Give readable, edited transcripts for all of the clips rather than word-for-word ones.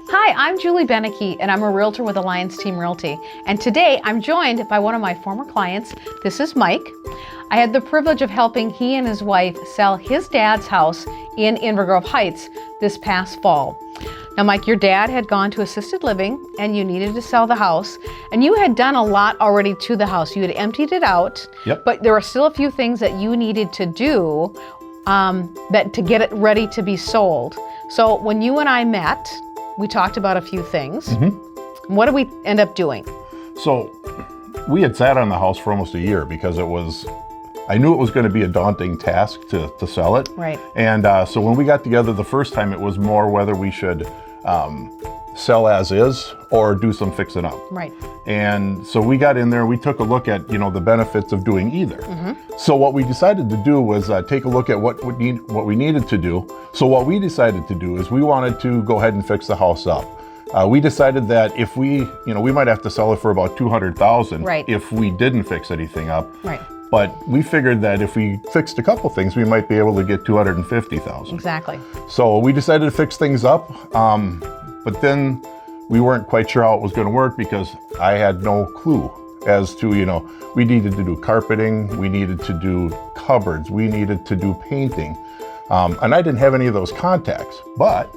Hi, I'm Julie Beneke, and I'm a realtor with Alliance Team Realty. And today I'm joined by one of my former clients. This is Mike. I had the privilege of helping he and his wife sell his dad's house in Inver Grove Heights this past fall. Now, Mike, your dad had gone to assisted living and you needed to sell the house, and you had done a lot already to the house. You had emptied it out, but there were still a few things that you needed to do to get it ready to be sold. So when you and I met, we talked about a few things. What did we end up doing? So we had sat on the house for almost a year because I knew it was going to be a daunting task to sell it. Right. And so when we got together the first time, it was more whether we should sell as is or do some fixing up. Right. And so we got in there, we took a look at, the benefits of doing either. So what we decided to do was take a look at what we needed to do. So what we decided to do is we wanted to go ahead and fix the house up. We decided that if we might have to sell it for about $200,000 if we didn't fix anything up. Right. But we figured that if we fixed a couple things, we might be able to get $250,000. Exactly. So we decided to fix things up, but then we weren't quite sure how it was going to work because I had no clue as to, we needed to do carpeting, we needed to do cupboards, we needed to do painting. And I didn't have any of those contacts, but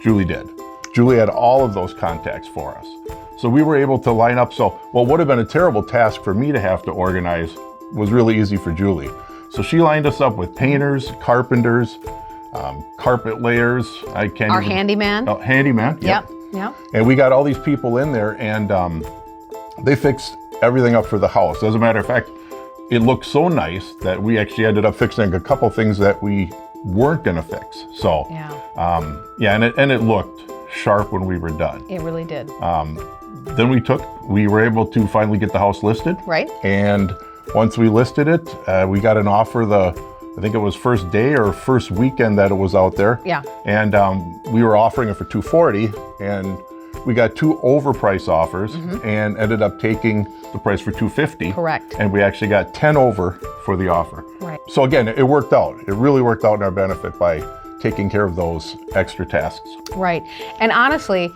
Julie did. Julie had all of those contacts for us. So we were able to line up. So what would have been a terrible task for me to have to organize was really easy for Julie. So she lined us up with painters, carpenters, carpet layers. Our handyman. Oh, handyman. Yep. And we got all these people in there, and they fixed everything up for the house. As a matter of fact, it looked so nice that we actually ended up fixing a couple things that we weren't going to fix. So and it looked sharp when we were done. It really did. Then we were able to finally get the house listed. Right. And once we listed it, we got an offer I think it was first day or first weekend that it was out there. Yeah. And we were offering it for $240, and we got 2 overpriced offers and ended up taking the price for $250. Correct. And we actually got 10 over for the offer. Right. So again, it worked out. It really worked out in our benefit by taking care of those extra tasks. Right. And honestly,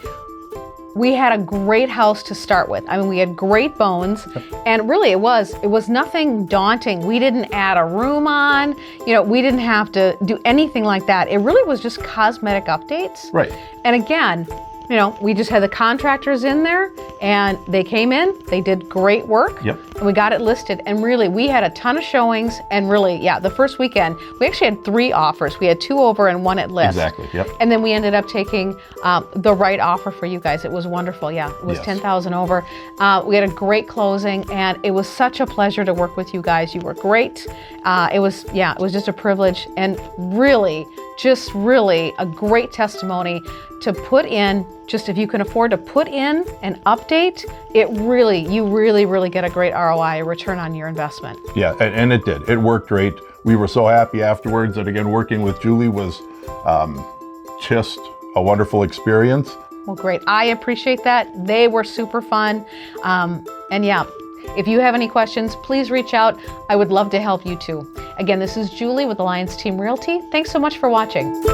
we had a great house to start with. I mean, we had great bones, and really it was nothing daunting. We didn't add a room on, we didn't have to do anything like that. It really was just cosmetic updates. Right. And again, we just had the contractors in there, and they came in, they did great work. Yep. And we got it listed, and really we had a ton of showings, and really, the first weekend, we actually had 3 offers. We had 2 over and 1 at list. Exactly, yep. And then we ended up taking the right offer for you guys. It was wonderful, it was 10,000 over. We had a great closing, and it was such a pleasure to work with you guys. You were great. It was just a privilege, and really a great testimony to put in. Just if you can afford to put in an update, you really get a great ROI, a return on your investment. Yeah, and it did. It worked great. We were so happy afterwards. And again, working with Julie was just a wonderful experience. Well, great. I appreciate that. They were super fun. If you have any questions, please reach out. I would love to help you too. Again, this is Julie with Alliance Team Realty. Thanks so much for watching.